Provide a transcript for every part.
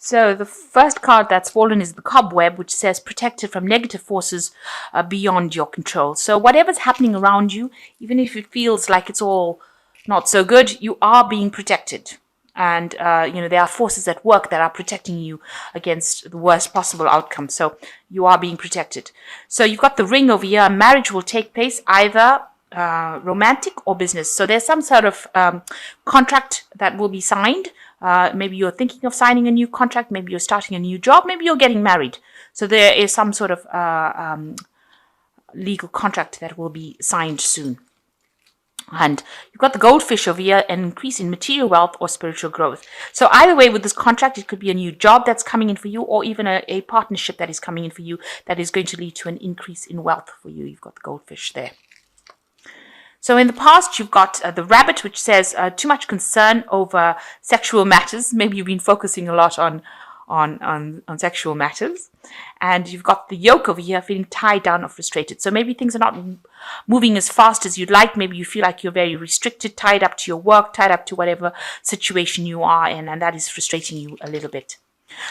So the first card that's fallen is the Cobweb, which says protected from negative forces beyond your control. So whatever's happening around you, even if it feels like it's all not so good, you are being protected. And, there are forces at work that are protecting you against the worst possible outcome. So you are being protected. So you've got the Ring over here. Marriage will take place either romantic or business. So there's some sort of contract that will be signed. Maybe you're thinking of signing a new contract. Maybe you're starting a new job. Maybe you're getting married. So there is some sort of legal contract that will be signed soon. And you've got the Goldfish over here, an increase in material wealth or spiritual growth. So either way, with this contract, it could be a new job that's coming in for you, or even a partnership that is coming in for you that is going to lead to an increase in wealth for you. You've got the Goldfish there. So in the past, you've got the Rabbit, which says too much concern over sexual matters. Maybe you've been focusing a lot on sexual matters. And you've got the Yoke over here, feeling tied down or frustrated. So maybe things are not moving as fast as you'd like. Maybe you feel like you're very restricted, tied up to your work, tied up to whatever situation you are in, and that is frustrating you a little bit.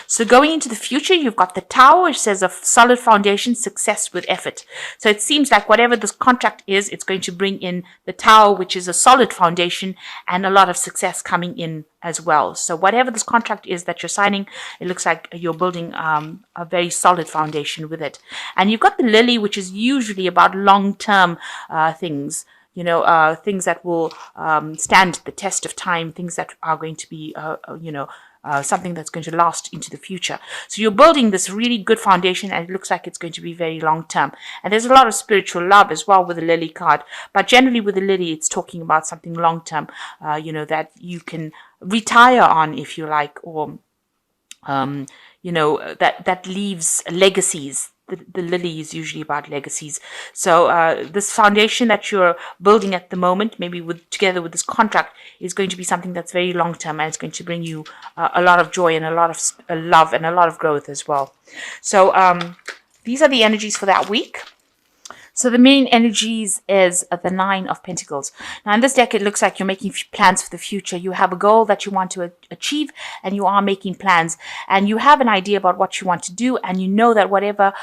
So going into the future, you've got the Tower, which says a solid foundation, success with effort. So it seems like whatever this contract is, it's going to bring in the Tower, which is a solid foundation, and a lot of success coming in as well. So whatever this contract is that you're signing, it looks like you're building a very solid foundation with it. And you've got the Lily, which is usually about long-term things. Things that will stand the test of time, things that are going to be, something that's going to last into the future. So you're building this really good foundation, and it looks like it's going to be very long term. And there's a lot of spiritual love as well with the Lily card. But generally with the Lily, it's talking about something long term, that you can retire on, if you like, or, that leaves legacies. The Lily is usually about legacies. So this foundation that you're building at the moment, maybe together with this contract, is going to be something that's very long term, and it's going to bring you a lot of joy and a lot of love and a lot of growth as well. So these are the energies for that week. So the main energies is the Nine of Pentacles. Now in this deck, it looks like you're making plans for the future. You have a goal that you want to achieve, and you are making plans, and you have an idea about what you want to do, and you know that whatever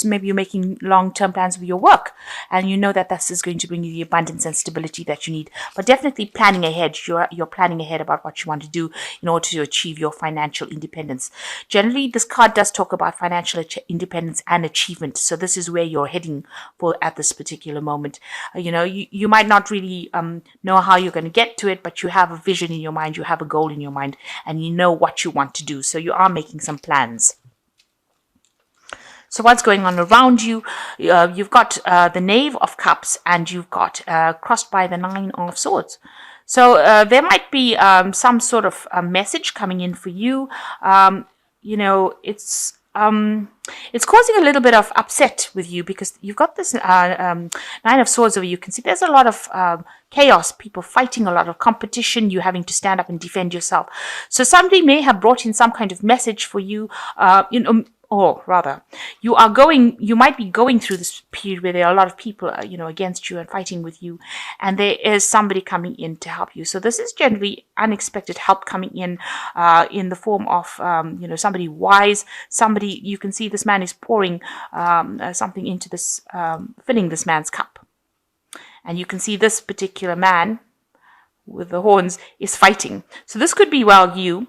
maybe you're making long-term plans with your work, and you know that this is going to bring you the abundance and stability that you need. But definitely planning ahead. You're planning ahead about what you want to do in order to achieve your financial independence. Generally, this card does talk about financial independence and achievement. So this is where you're heading for at this particular moment. You might not really know how you're going to get to it, but you have a vision in your mind, you have a goal in your mind, and you know what you want to do. So you are making some plans. So what's going on around you? You've got the Knave of Cups, and you've got crossed by the Nine of Swords. So there might be some sort of message coming in for you. It's causing a little bit of upset with you, because you've got this Nine of Swords over you. You can see there's a lot of chaos, people fighting, a lot of competition, you having to stand up and defend yourself. So somebody may have brought in some kind of message for you, or rather, you might be going through this period where there are a lot of people, against you and fighting with you, and there is somebody coming in to help you. So this is generally unexpected help coming in the form of, somebody wise, somebody, you can see this man is pouring something into this, filling this man's cup. And you can see this particular man with the horns is fighting. So this could be, you.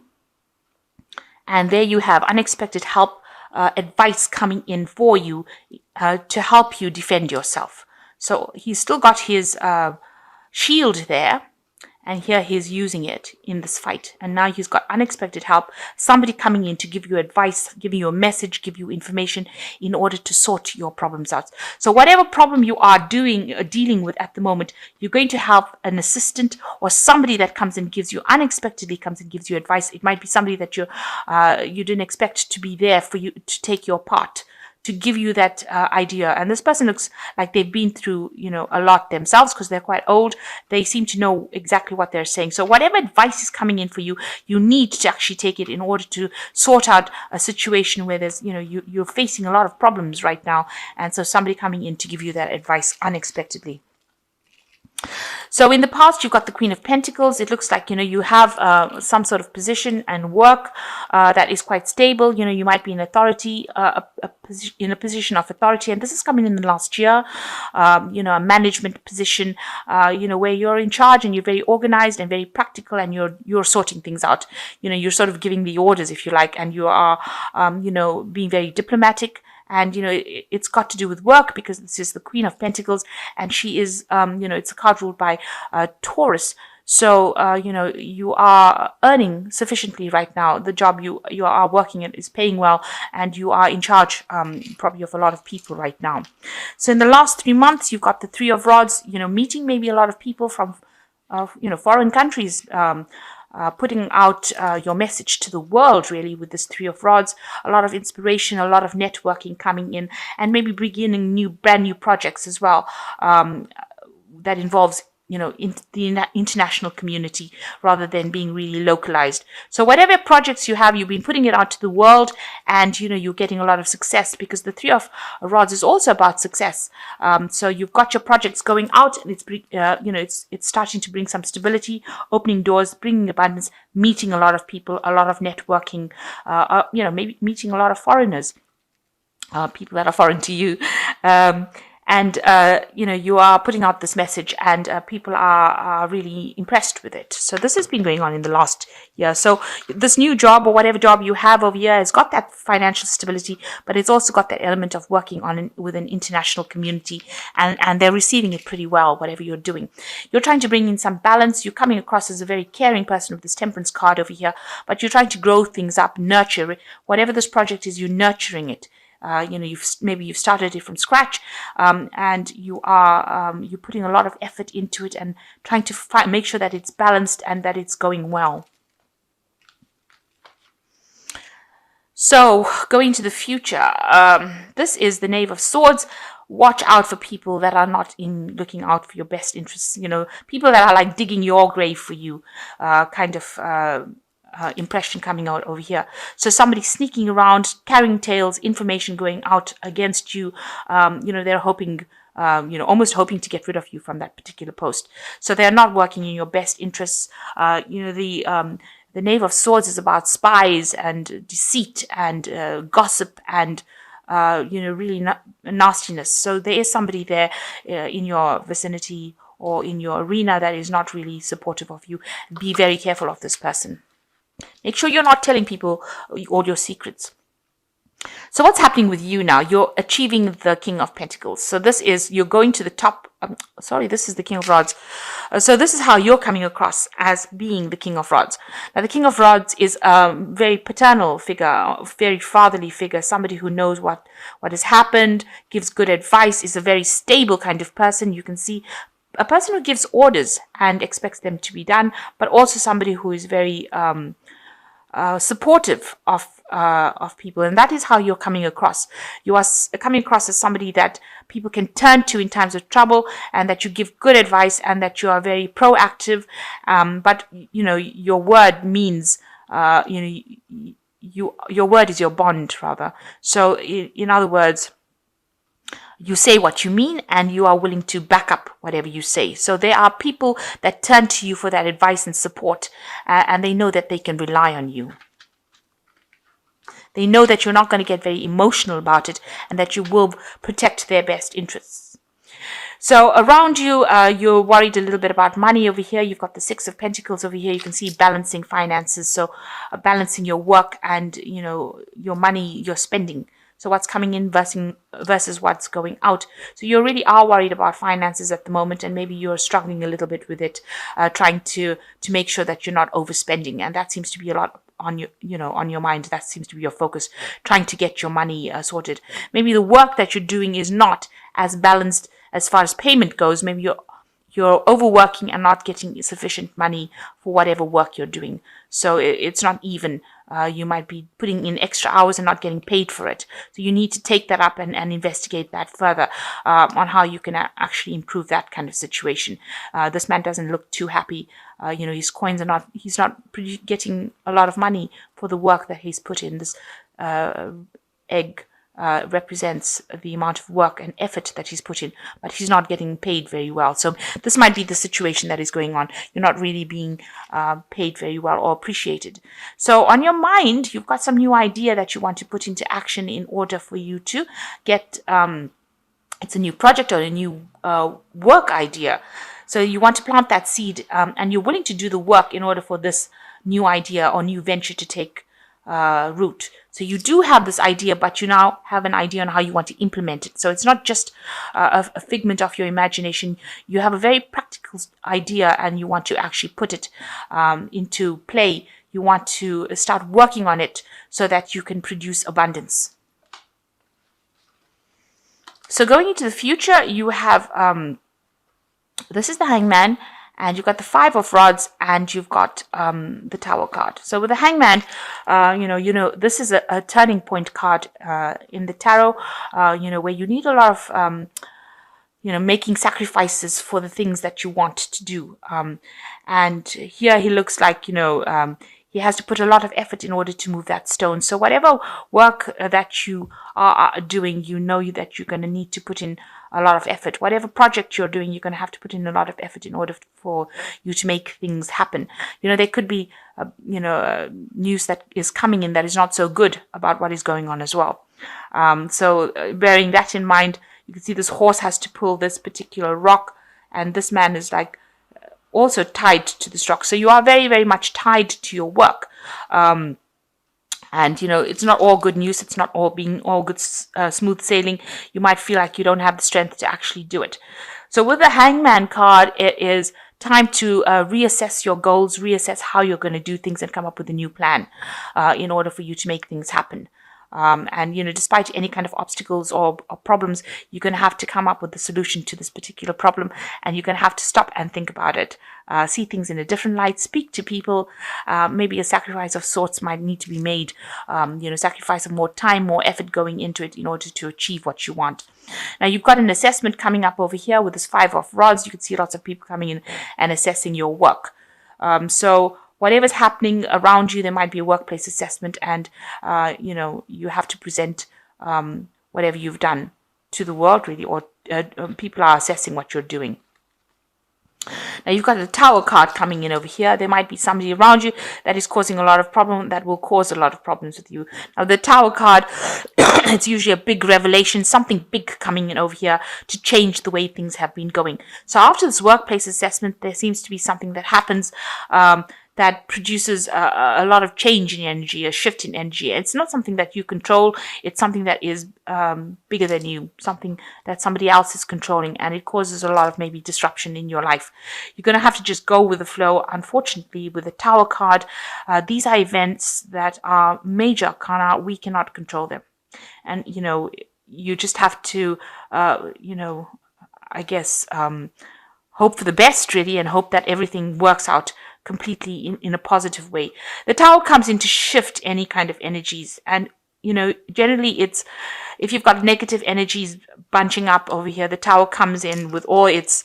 And there you have unexpected help, advice coming in for you to help you defend yourself. So he's still got his shield there, and here he's using it in this fight. And now he's got unexpected help, somebody coming in to give you advice, giving you a message, give you information in order to sort your problems out. So whatever problem you are dealing with at the moment, you're going to have an assistant or somebody that unexpectedly comes and gives you advice. It might be somebody that you didn't expect to be there for you to take your part, to give you that idea. And this person looks like they've been through, a lot themselves, because they're quite old. They seem to know exactly what they're saying. So whatever advice is coming in for you, you need to actually take it in order to sort out a situation where there's, you're facing a lot of problems right now. And so somebody coming in to give you that advice unexpectedly. So in the past, you've got the Queen of Pentacles. It looks like, you have some sort of position and work that is quite stable. You might be in authority, in a position of authority. And this is coming in the last year, a management position, where you're in charge and you're very organized and very practical, and you're sorting things out. You're sort of giving the orders, if you like, and you are, being very diplomatic. And, it's got to do with work, because this is the Queen of Pentacles, and she is, it's a card ruled by Taurus. So, you are earning sufficiently right now. The job you are working at is paying well, and you are in charge, probably, of a lot of people right now. So in the last 3 months, you've got the Three of Rods, meeting maybe a lot of people from, foreign countries, putting out your message to the world, really, with this Three of Rods. A lot of inspiration, a lot of networking coming in, and maybe beginning brand new projects as well, that involves in the international community rather than being really localized. So whatever projects you have, you've been putting it out to the world, and you're getting a lot of success, because the Three of Rods is also about success. So you've got your projects going out, and it's starting to bring some stability, opening doors, bringing abundance, meeting a lot of people, a lot of networking, maybe meeting a lot of foreigners, people that are foreign to you. And, you are putting out this message, and people are really impressed with it. So this has been going on in the last year. So this new job, or whatever job you have over here, has got that financial stability, but it's also got that element of working with an international community, and they're receiving it pretty well, whatever you're doing. You're trying to bring in some balance. You're coming across as a very caring person with this Temperance card over here, but you're trying to grow things up, nurture it. Whatever this project is, you're nurturing it. You've started it from scratch, and you're putting a lot of effort into it, and trying to make sure that it's balanced and that it's going well. So going to the future, this is the Knave of Swords. Watch out for people that are not looking out for your best interests. People that are like digging your grave for you, impression coming out over here. So somebody sneaking around, carrying tales, information going out against you. They're hoping, almost hoping to get rid of you from that particular post. So they're not working in your best interests. The Knave of Swords is about spies and deceit and gossip and really nastiness. So there is somebody there in your vicinity or in your arena that is not really supportive of you. Be very careful of this person. Make sure you're not telling people all your secrets. So what's happening with you now? You're achieving the King of Pentacles. So you're going to the top. This is the King of Rods. So this is how you're coming across as being the King of Rods. Now, the King of Rods is a very paternal figure, very fatherly figure, somebody who knows what has happened, gives good advice, is a very stable kind of person. You can see a person who gives orders and expects them to be done, but also somebody who is very supportive of people, and that is how you're coming across. You are coming across as somebody that people can turn to in times of trouble, and that you give good advice, and that you are very proactive. But your word means your word is your bond, rather. So in other words, you say what you mean, and you are willing to back up whatever you say. So there are people that turn to you for that advice and support, and they know that they can rely on you. They know that you're not going to get very emotional about it, and that you will protect their best interests. So around you, you're worried a little bit about money over here. You've got the Six of Pentacles over here. You can see balancing finances. So balancing your work and, your money, your spending. So what's coming in versus what's going out. So you really are worried about finances at the moment, and maybe you're struggling a little bit with it, trying to make sure that you're not overspending. And that seems to be a lot on your mind. That seems to be your focus, trying to get your money sorted. Maybe the work that you're doing is not as balanced as far as payment goes. Maybe you're overworking and not getting sufficient money for whatever work you're doing. So it's not even. You might be putting in extra hours and not getting paid for it. So you need to take that up and investigate that further on how you can actually improve that kind of situation. This man doesn't look too happy. His coins he's not getting a lot of money for the work that he's put in. This egg represents the amount of work and effort that he's put in, but he's not getting paid very well. So this might be the situation that is going on. You're not really being paid very well or appreciated. So on your mind, you've got some new idea that you want to put into action in order for you to get, it's a new project or a new work idea. So you want to plant that seed, and you're willing to do the work in order for this new idea or new venture to take root. So you do have this idea, but you now have an idea on how you want to implement it. So it's not just a figment of your imagination. You have a very practical idea, and you want to actually put it into play. You want to start working on it so that you can produce abundance. So going into the future, you have this is the Hangman, and you've got the Five of Rods, and you've got the Tower card. So with the Hangman, this is a turning point card in the tarot, where you need a lot of, making sacrifices for the things that you want to do. And here he looks like, he has to put a lot of effort in order to move that stone. So whatever work that you are doing, that you're going to need to put in a lot of effort. Whatever project you're doing, you're going to have to put in a lot of effort in order for you to make things happen. There could be, news that is coming in that is not so good about what is going on as well. So bearing that in mind, you can see this horse has to pull this particular rock, and this man is like also tied to this rock. So you are very, very much tied to your work. And, it's not all good news. It's not all good, smooth sailing. You might feel like you don't have the strength to actually do it. So with the Hangman card, it is time to reassess your goals, reassess how you're going to do things, and come up with a new plan in order for you to make things happen. And, despite any kind of obstacles or problems, you're going to have to come up with the solution to this particular problem, and you're going to have to stop and think about it, see things in a different light, speak to people. Maybe a sacrifice of sorts might need to be made, sacrifice of more time, more effort going into it in order to achieve what you want. Now, you've got an assessment coming up over here with this Five of Rods. You can see lots of people coming in and assessing your work. So whatever's happening around you, there might be a workplace assessment, and, you have to present whatever you've done to the world, really, or people are assessing what you're doing. Now, you've got the Tower card coming in over here. There might be somebody around you that is causing a lot of problem, that will cause a lot of problems with you. Now, the Tower card, it's usually a big revelation, something big coming in over here to change the way things have been going. So after this workplace assessment, there seems to be something that happens that produces a lot of change in energy, a shift in energy. It's not something that you control. It's something that is bigger than you, something that somebody else is controlling, and it causes a lot of maybe disruption in your life. You're going to have to just go with the flow. Unfortunately, with the Tower card, these are events that are major arcana. We cannot control them. And, you just have to, hope for the best, really, and hope that everything works out completely in a positive way. The Tower comes in to shift any kind of energies, and generally it's, if you've got negative energies bunching up over here, the Tower comes in with all its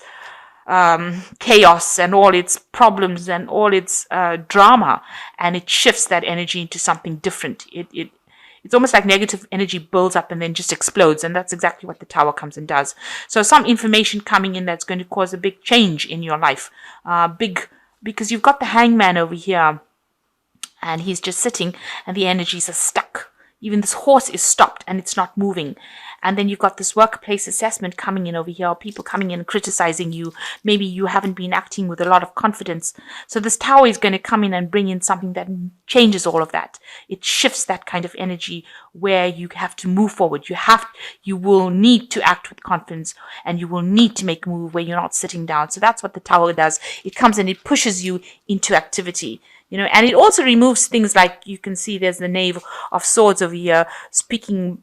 chaos and all its problems and all its drama, and it shifts that energy into something different. It's almost like negative energy builds up and then just explodes, and that's exactly what the Tower comes and does. So some information coming in that's going to cause a big change in your life, because you've got the Hangman over here, and he's just sitting, and the energies are stuck. Even this horse is stopped, and it's not moving. And then you've got this workplace assessment coming in over here, people coming in and criticizing you. Maybe you haven't been acting with a lot of confidence. So this Tower is going to come in and bring in something that changes all of that. It shifts that kind of energy where you have to move forward. You will need to act with confidence, and you will need to make a move where you're not sitting down. So that's what the Tower does. It comes and it pushes you into activity. And it also removes things like, you can see there's the Knave of Swords over here, saying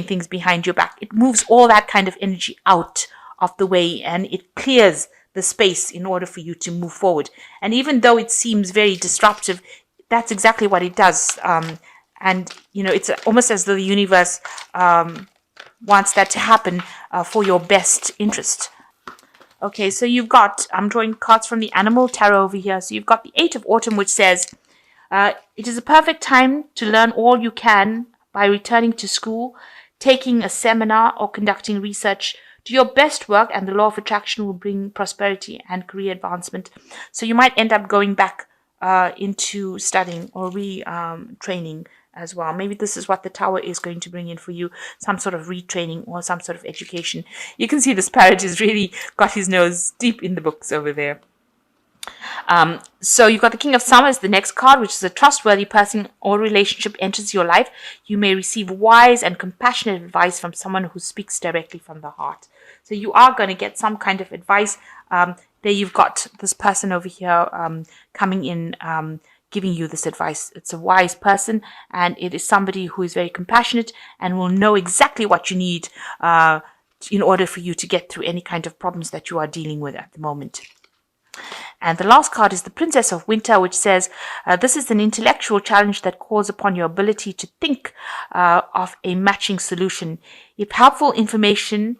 things behind your back. It moves all that kind of energy out of the way, and it clears the space in order for you to move forward. And even though it seems very disruptive, that's exactly what it does. It's almost as though the universe wants that to happen for your best interest. Okay, so you've got, I'm drawing cards from the Animal Tarot over here. So you've got the Eight of Autumn, which says, it is a perfect time to learn all you can by returning to school. taking a seminar, or conducting research. Do your best work, and the law of attraction will bring prosperity and career advancement. So you might end up going back into studying or retraining as well. Maybe this is what the Tower is going to bring in for you, some sort of retraining or some sort of education. You can see this parrot has really got his nose deep in the books over there. So you've got the King of Summer as the next card, which is a trustworthy person or relationship enters your life. You may receive wise and compassionate advice from someone who speaks directly from the heart. So you are going to get some kind of advice. There you've got this person over here coming in, giving you this advice. It's a wise person, and it is somebody who is very compassionate and will know exactly what you need in order for you to get through any kind of problems that you are dealing with at the moment. And the last card is the Princess of Winter, which says, this is an intellectual challenge that calls upon your ability to think of a matching solution. If helpful information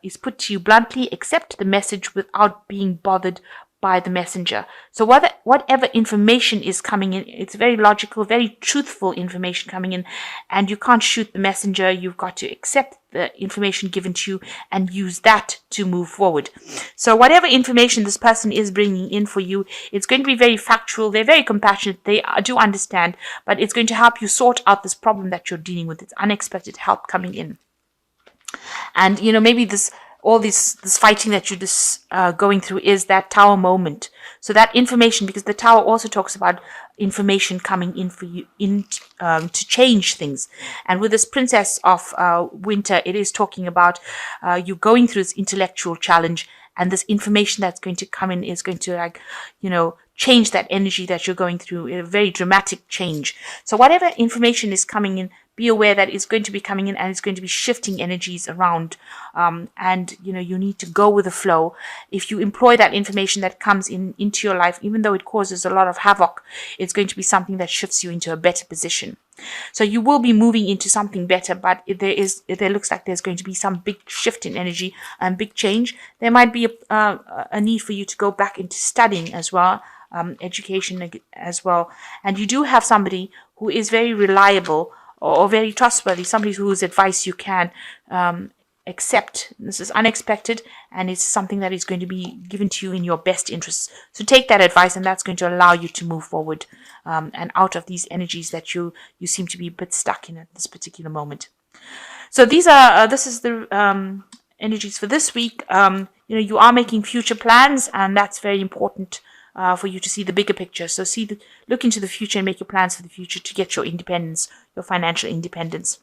is put to you bluntly, accept the message without being bothered by the messenger. So whatever information is coming in, it's very logical, very truthful information coming in, and you can't shoot the messenger. You've got to accept the information given to you and use that to move forward. So whatever information this person is bringing in for you, it's going to be very factual. They're very compassionate. They do understand, but it's going to help you sort out this problem that you're dealing with. It's unexpected help coming in. And, maybe this fighting that you're just going through is that Tower moment. So that information, because the Tower also talks about information coming in for you to change things. And with this Princess of Winter, it is talking about you going through this intellectual challenge, and this information that's going to come in is going to change that energy that you're going through, a very dramatic change. So whatever information is coming in, be aware that it's going to be coming in and it's going to be shifting energies around. And you need to go with the flow. If you employ that information that comes into your life, even though it causes a lot of havoc, it's going to be something that shifts you into a better position. So you will be moving into something better, but there looks like there's going to be some big shift in energy and big change. There might be a need for you to go back into studying as well, education as well. And you do have somebody who is very reliable or very trustworthy, somebody whose advice you can accept. This is unexpected, and it's something that is going to be given to you in your best interests. So take that advice, and that's going to allow you to move forward and out of these energies that you seem to be a bit stuck in at this particular moment. So this is the energies for this week. You are making future plans, and that's very important for you to see the bigger picture. So look into the future and make your plans for the future to get your independence, your financial independence.